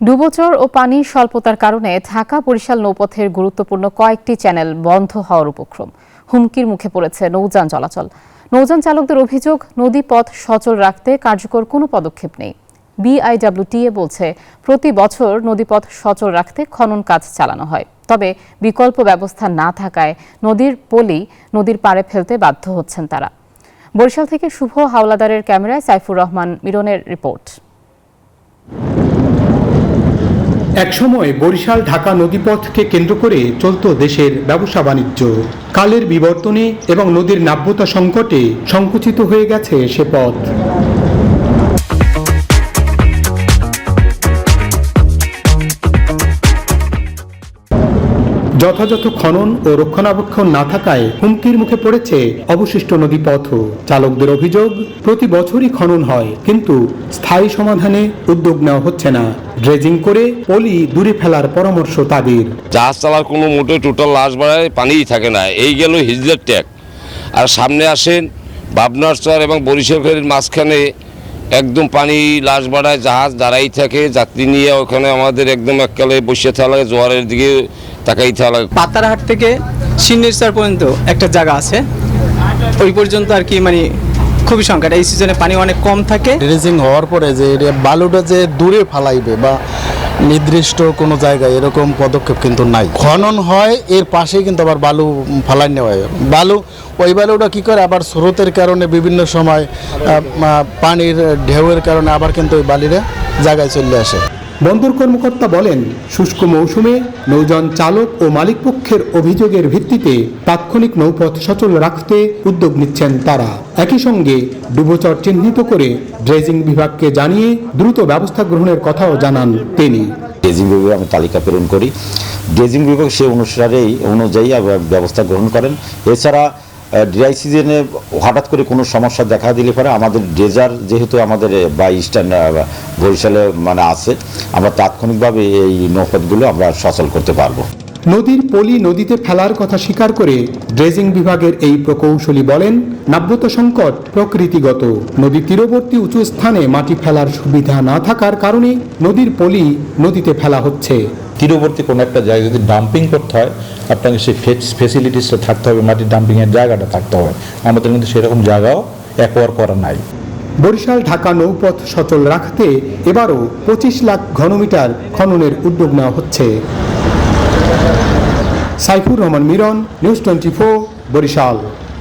ডুবোচর ও পানির স্বল্পতার কারণে ঢাকা-বরিশাল নৌপথের গুরুত্বপূর্ণ কয়েকটি চ্যানেল বন্ধ হওয়ার উপক্রম। হুমকির মুখে পড়েছে নৌযান চলাচল। নৌযান চালকদের অভিযোগ, নদীপথ সচল রাখতে কার্যকর কোনো পদক্ষেপ নেই। বিআইডব্লিউটিএ বলছে, প্রতি বছর নদীপথ সচল রাখতে খনন কাজ চালানো হয়, তবে বিকল্প ব্যবস্থা না থাকায় নদীর পলি নদীর পাড়ে ফেলতে বাধ্য হচ্ছেন তারা। বরিশাল থেকে শুভ হাওলাদারের ক্যামেরায় সাইফুর রহমান মিরনের রিপোর্ট। একসময় বরিশাল ঢাকা নদীপথকে কেন্দ্র করে চলত দেশের ব্যবসা বাণিজ্য। কালের বিবর্তনে এবং নদীর নাব্যতা সংকটে সংকুচিত হয়ে গেছে সে পথ। যথাযথ খনন ও রক্ষণাবেক্ষণ না থাকায় হুমকির মুখে পড়েছে অবশিষ্ট নদীপথও। চালকদের অভিযোগ, প্রতি বছরই খনন হয়, কিন্তু স্থায়ী সমাধানে উদ্যোগ নেওয়া হচ্ছে না। ড্রেজিং করে পলি দূরে ফেলার পরামর্শ তাদের। জাহাজ চালার কোনো মোটে টোটাল লাশ বাড়ায় পানিই থাকে না। এই গেল হিজলের ট্যাগ। আর সামনে আসেন ভাবনার চর এবং বরিশাল ফেরির মাঝখানে একদম পানি লাশ বাড়ায়, জাহাজ দাঁড়াই থাকে, যাত্রী নিয়ে ওখানে আমাদের একদম এককালে বসে থাকা লাগে, জোয়ারের দিকে তাকাই থাকা লাগে। পাতারহাট থেকে সিন্নিরচর পর্যন্ত একটা জায়গা আছে, ওই পর্যন্ত আর কি মানে খুবই সংকট। এই সিজনে পানি অনেক কম থাকে। ড্রেজিং হওয়ার পরে যে বালুটা যে দূরে ফালাইবে বা নির্দিষ্ট কোনো জায়গায় এরকম পদক্ষেপ কিন্তু নাই। খনন হয়, এর পাশেই কিন্তু আবার বালু ফালাই নেওয়া হয়। ওই বালুটা কী করে আবার স্রোতের কারণে বিভিন্ন সময় পানির ঢেউয়ের কারণে আবার কিন্তু ওই বালিরা জায়গায় চলে আসে। বন্দর কর্মকর্তা বলেন, শুষ্ক মৌসুমে নৌযান চালক ও মালিকপক্ষের অভিযোগের ভিত্তিতে তাৎক্ষণিক নৌপথ সচল রাখতে উদ্যোগ নিচ্ছেন তারা। একই সঙ্গে ডুবোচর চিহ্নিত করে ড্রেজিং বিভাগকে জানিয়ে দ্রুত ব্যবস্থা গ্রহণের কথাও জানান তিনি। ড্রেজিং বিভাগে আমি তালিকা প্রেরণ করি, ড্রেজিং বিভাগ সে অনুযায়ী ব্যবস্থা গ্রহণ করেন। এছাড়া ড্রাই সিজনে হঠাৎ করে কোনো সমস্যা দেখা দিলে পরে আমাদের ড্রেজার যেহেতু আমাদের বা ইস্টার্ন বরিশালে আছে, আমরা তাৎক্ষণিকভাবে এই নৌপথগুলো আমরা সচল করতে পারবো। নদীর পলি নদীতে ফেলার কথা স্বীকার করে ড্রেজিং বিভাগের এই প্রকৌশলী বলেন, নাব্যতা সংকট প্রকৃতিগত। নদীর তীরবর্তী উঁচু স্থানে মাটি ফেলার সুবিধা না থাকার কারণে নদীর পলি নদীতে ফেলা হচ্ছে। তীরবর্তী কোনো একটা জায়গায় যদি ডাম্পিং করতে হয়, আপনাকে সেই ফেসিলিটিসটা থাকতে হবে, মাটির ডাম্পিংয়ের জায়গাটা থাকতে হবে। আমাদের কিন্তু সেরকম জায়গাও অ্যাকোয়ার করা নাই। বরিশাল ঢাকা নৌপথ সচল রাখতে এবারও 25 লাখ ঘনমিটার খননের উদ্যোগ নেওয়া হচ্ছে। সাইফুর রহমান মিরন, নিউজ 24, বরিশাল।